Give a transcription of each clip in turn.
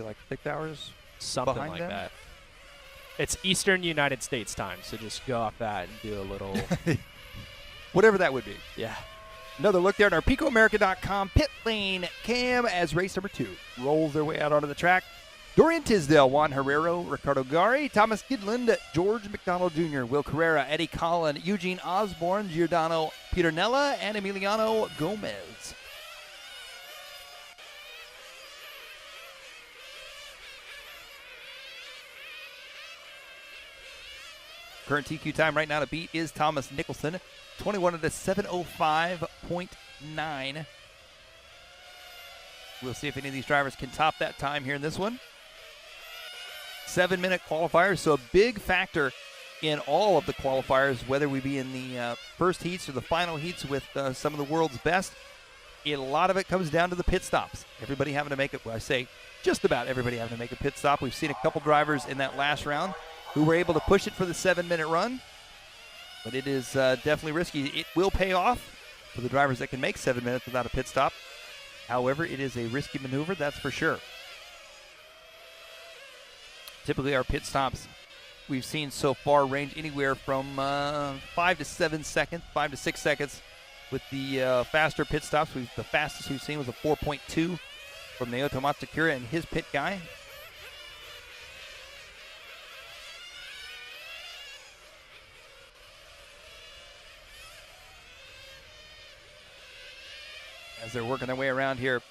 like 6 hours Something behind like them? that. It's Eastern United States time, so just go off that and do a little. Whatever that would be. Yeah. Another look there at our PicoAmerica.com pit lane cam as race number 2 rolls their way out onto the track. Dorian Tisdale, Juan Herrero, Ricardo Garri, Thomas Gidlund, George MacDonald Jr., Will Carrera, Eddie Collin, Eugene Osburn, Giordano Pieternella, and Emiliano Gomez. Current TQ time right now to beat is Thomas Nicholson, 21 at a 7:05.9. We'll see if any of these drivers can top that time here in this one. 7-minute qualifiers, so a big factor in all of the qualifiers, whether we be in the first heats or the final heats with some of the world's best. A lot of it comes down to the pit stops. Everybody having to make it, well, I say just about everybody having to make a pit stop. We've seen a couple drivers in that last round who were able to push it for the 7-minute run, but it is definitely risky. It will pay off for the drivers that can make 7 minutes without a pit stop. However, it is a risky maneuver, that's for sure. Typically, our pit stops we've seen so far range anywhere from 5 to 7 seconds, 5 to 6 seconds with the faster pit stops. The fastest we've seen was a 4.2 from Naoto Matsukura and his pit guy. As they're working their way around here,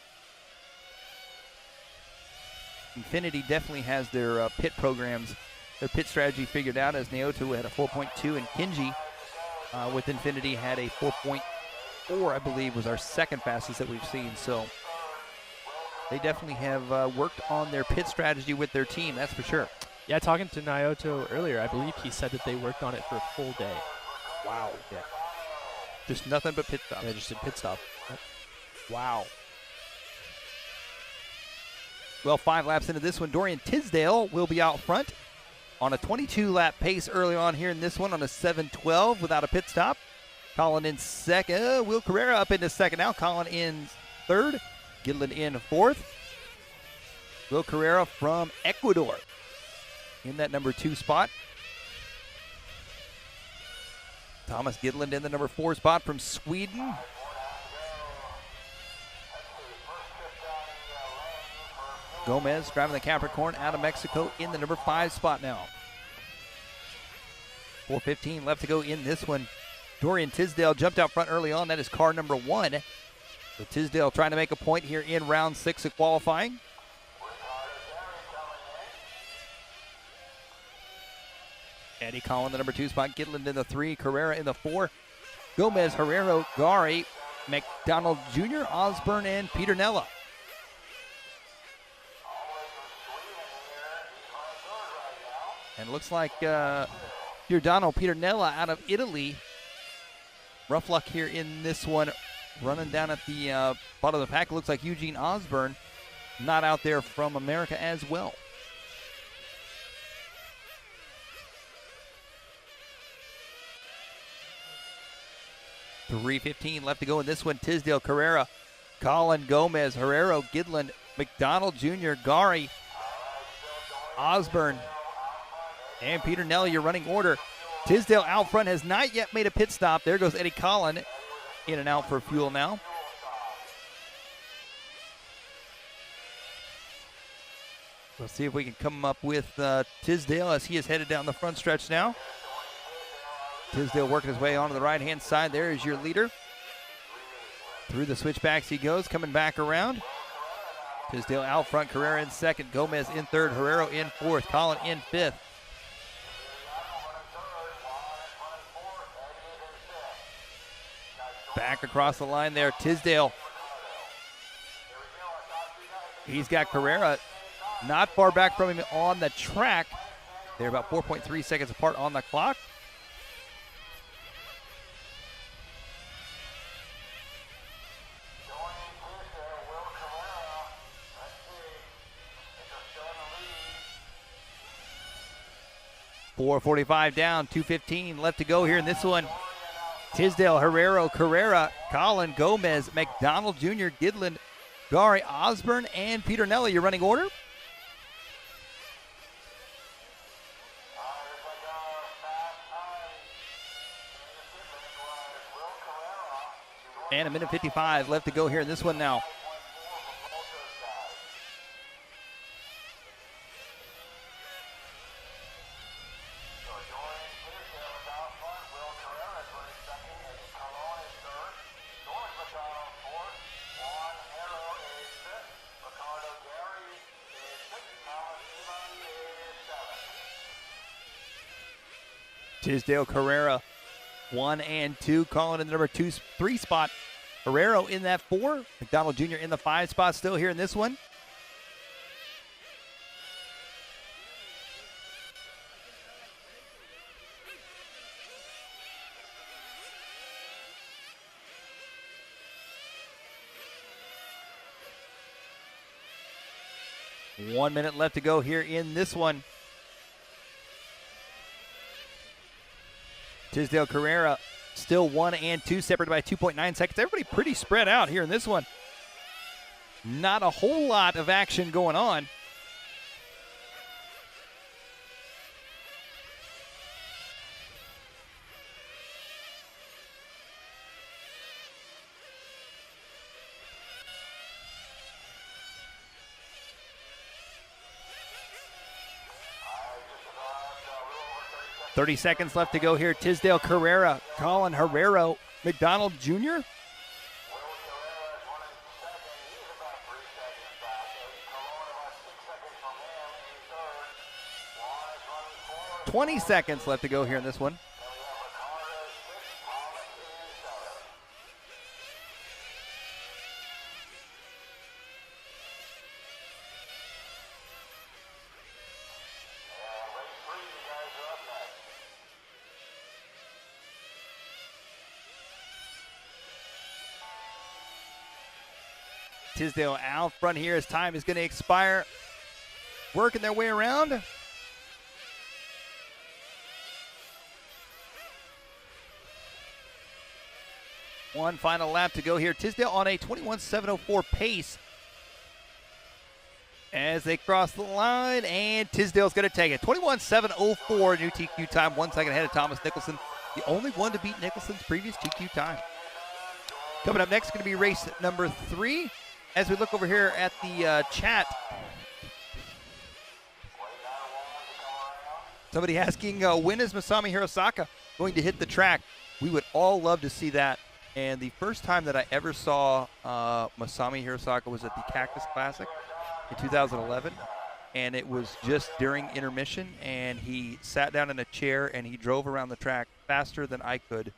Infinity definitely has their pit programs, their pit strategy figured out, as Naoto had a 4.2 and Kinji with Infinity had a 4.4, I believe, was our second fastest that we've seen. So they definitely have worked on their pit strategy with their team, that's for sure. Yeah, talking to Naoto earlier, I believe he said that they worked on it for a full day. Wow. Yeah. Just nothing but pit stops. Yeah, just a pit stop. Yep. Wow. Well, 5 laps into this one, Dorian Tisdale will be out front on a 22-lap pace early on here in this one on a 7:12 without a pit stop. Collin in second. Will Carrera up into second now. Collin in third. Gidlund in fourth. Will Carrera from Ecuador in that number 2 spot. Thomas Gidlund in the number 4 spot from Sweden. Gomez driving the Capricorn out of Mexico in the number 5 spot now. 4:15 left to go in this one. Dorian Tisdale jumped out front early on. That is car number 1. So Tisdale trying to make a point here in round 6 of qualifying. Eddie Collin, the number 2 spot. Gidlund in the 3. Carrera in the 4. Gomez, Herrero, Garri, MacDonald Jr., Osburn, and Pieternella. And it looks like Giordano Pieternella out of Italy. Rough luck here in this one. Running down at the bottom of the pack. It looks like Eugene Osburn not out there from America as well. $3:15 left to go in this one. Tisdale, Carrera, Collin, Gomez, Herrero, Gidlund, MacDonald Jr., Garri, Osburn, and Pieternella, your running order. Tisdale out front has not yet made a pit stop. There goes Eddie Collin in and out for fuel now. We'll see if we can come up with Tisdale as he is headed down the front stretch now. Tisdale working his way onto the right-hand side. There is your leader. Through the switchbacks he goes, coming back around. Tisdale out front, Carrera in second, Gomez in third, Herrero in fourth, Collin in fifth. Back across the line there, Tisdale. He's got Carrera not far back from him on the track. They're about 4.3 seconds apart on the clock. .445 down, 2:15 left to go here in this one. Tisdale, Herrero, Carrera, Collin, Gomez, MacDonald Jr., Gidlund, Garri, Osburn, and Pieternella, your running order. And a minute 55 left to go here in this one now. Tisdale, Carrera, 1 and 2, calling in the number 3 spot. Herrero in that 4. MacDonald Jr. in the 5 spot, still here in this one. One minute left to go here in this one. Tisdale, Carrera, still 1 and 2, separated by 2.9 seconds. Everybody pretty spread out here in this one. Not a whole lot of action going on. .30 seconds left to go here. Tisdale, Carrera, Colin Herrero, MacDonald Jr. .20 seconds left to go here in this one. Tisdale out front here as time is going to expire. Working their way around. One final lap to go here. Tisdale on a 21.704 pace as they cross the line, and Tisdale's going to take it. 21.704 new TQ time, 1 second ahead of Thomas Nicholson. The only one to beat Nicholson's previous TQ time. Coming up next is going to be race number 3. As we look over here at the chat, somebody asking, when is Masami Hirosaka going to hit the track? We would all love to see that. And the first time that I ever saw Masami Hirosaka was at the Cactus Classic in 2011. And it was just during intermission, and he sat down in a chair and he drove around the track faster than I could